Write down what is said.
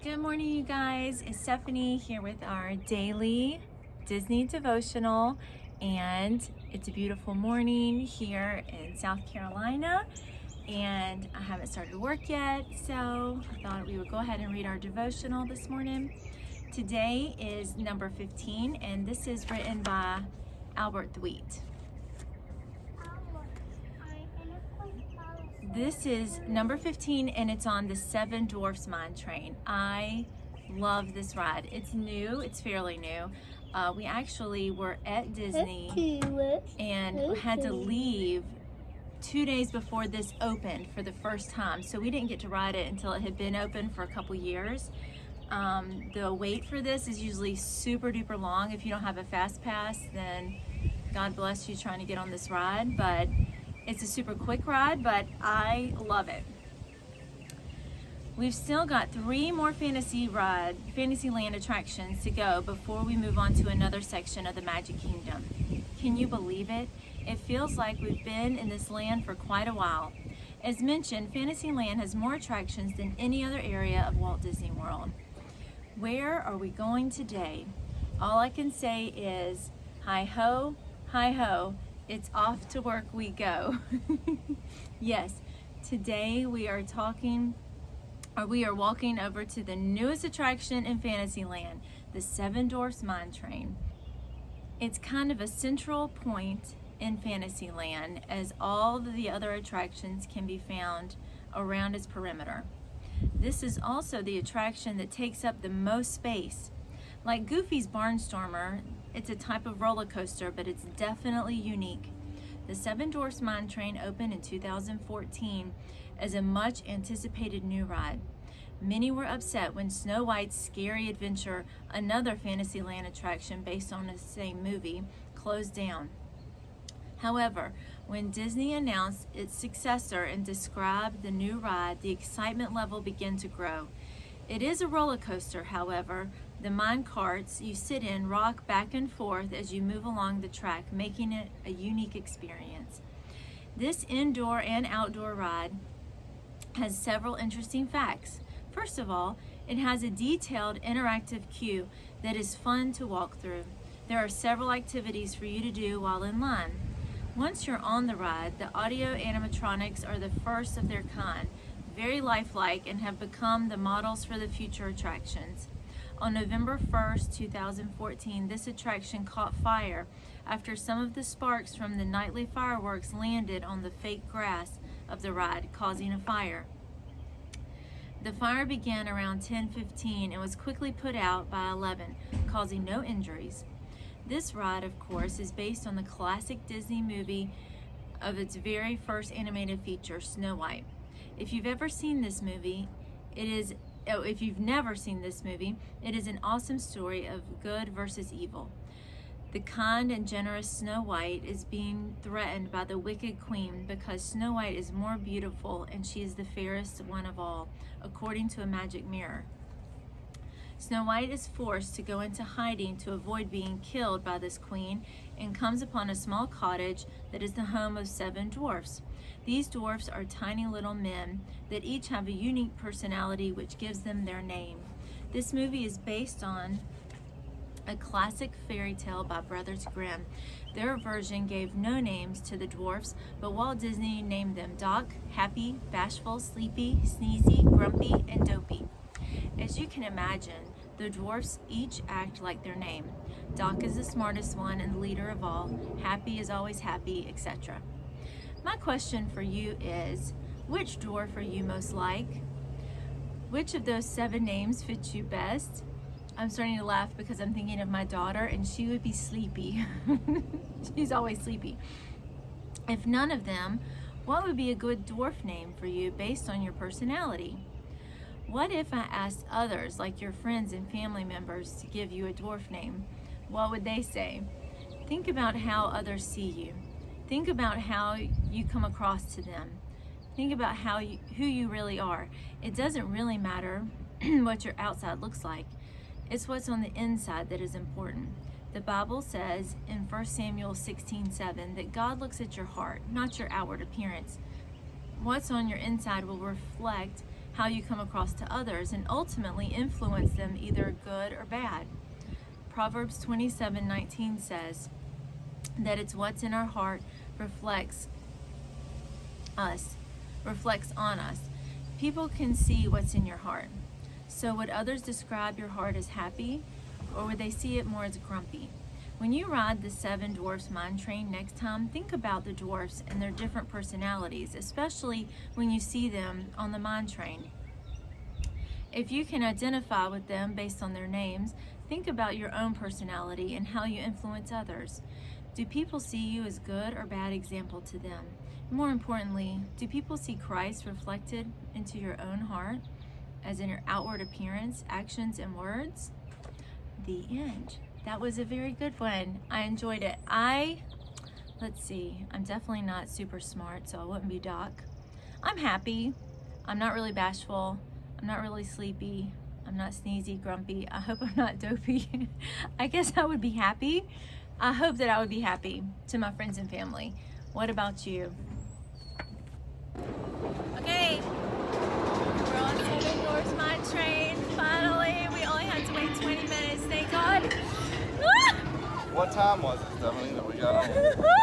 Good morning, you guys. It's Stephanie here with our daily Disney devotional, and it's a beautiful morning here in South Carolina, and I haven't started work yet, so I thought we would go ahead and read our devotional this morning. Today is number 15, and this is written by Thweatt. This is number 15, and it's on the Dwarfs Mine train. I love this ride. It's new. It's fairly new. We actually were at Disney and had to leave 2 days before this opened for the first time. So we didn't get to ride it until it had been open for a couple years. The wait for this is usually super duper long. If you don't have a fast pass, then God bless you trying to get on this ride. But it's a super quick ride, but I love it. We've still got 3 more Fantasyland attractions to go before we move on to another section of the Magic Kingdom. Can you believe it? It feels like we've been in this land for quite a while. As mentioned, Fantasyland has more attractions than any other area of Walt Disney World. Where are we going today? All I can say is, hi-ho, hi-ho. It's off to work we go. Yes, today we are walking over to the newest attraction in Fantasyland, the Dwarfs Mine train. It's kind of a central point in Fantasyland, as all the other attractions can be found around its perimeter. This is also the attraction that takes up the most space. Like Goofy's Barnstormer, it's a type of roller coaster, but it's definitely unique. The Dwarfs Mine train opened in 2014 as a much anticipated new ride. Many were upset when Snow White's Scary Adventure, another Fantasyland attraction based on the same movie, closed down. However, when Disney announced its successor and described the new ride, the excitement level began to grow. It is a roller coaster, however. The mine carts you sit in rock back and forth as you move along the track, making it a unique experience. This indoor and outdoor ride has several interesting facts. First of all, it has a detailed interactive queue that is fun to walk through. There are several activities for you to do while in line. Once you're on the ride, the audio animatronics are the first of their kind, very lifelike, and have become the models for the future attractions. On November 1st, 2014, this attraction caught fire after some of the sparks from the nightly fireworks landed on the fake grass of the ride, causing a fire. The fire began around 10:15 and was quickly put out by 11, causing no injuries. This ride, of course, is based on the classic Disney movie of its very first animated feature, Snow White. If you've never seen this movie, it is an awesome story of good versus evil. The kind and generous Snow White is being threatened by the wicked queen because Snow White is more beautiful and she is the fairest one of all, according to a magic mirror. Snow White is forced to go into hiding to avoid being killed by this queen and comes upon a small cottage that is the home of 7 dwarfs. These dwarfs are tiny little men that each have a unique personality which gives them their name. This movie is based on a classic fairy tale by Brothers Grimm. Their version gave no names to the dwarfs, but Walt Disney named them Doc, Happy, Bashful, Sleepy, Sneezy, Grumpy, and Dopey. As you can imagine, the dwarfs each act like their name. Doc is the smartest one and the leader of all. Happy is always happy, etc. My question for you is, which dwarf are you most like? Which of those 7 names fits you best? I'm starting to laugh because I'm thinking of my daughter, and she would be Sleepy. She's always sleepy. If none of them, what would be a good dwarf name for you based on your personality? What if I asked others, like your friends and family members, to give you a dwarf name? What would they say? Think about how others see you. Think about how you come across to them. Think about who you really are. It doesn't really matter what your outside looks like. It's what's on the inside that is important. The Bible says in 1 Samuel 16:7 that God looks at your heart, not your outward appearance. What's on your inside will reflect how you come across to others and ultimately influence them either good or bad. Proverbs 27:19 says that it's what's in our heart reflects on us. People can see what's in your heart. So would others describe your heart as happy, or would they see it more as grumpy? When you ride the 7 Dwarfs Mine train next time, think about the dwarfs and their different personalities, especially when you see them on the mine train. If you can identify with them based on their names, think about your own personality and how you influence others. Do people see you as good or bad example to them? More importantly, do people see Christ reflected into your own heart, as in your outward appearance, actions, and words? The end. That was a very good one. I enjoyed it. Let's see, I'm definitely not super smart, so I wouldn't be Doc. I'm happy. I'm not really bashful. I'm not really sleepy. I'm not sneezy, grumpy. I hope I'm not dopey. I guess I would be happy. I hope that I would be happy to my friends and family. What about you? Okay, we're on 7 Dwarfs Mine train. Finally, we only had to wait 20 minutes. Thank God. What time was it, Stephanie, that we got on?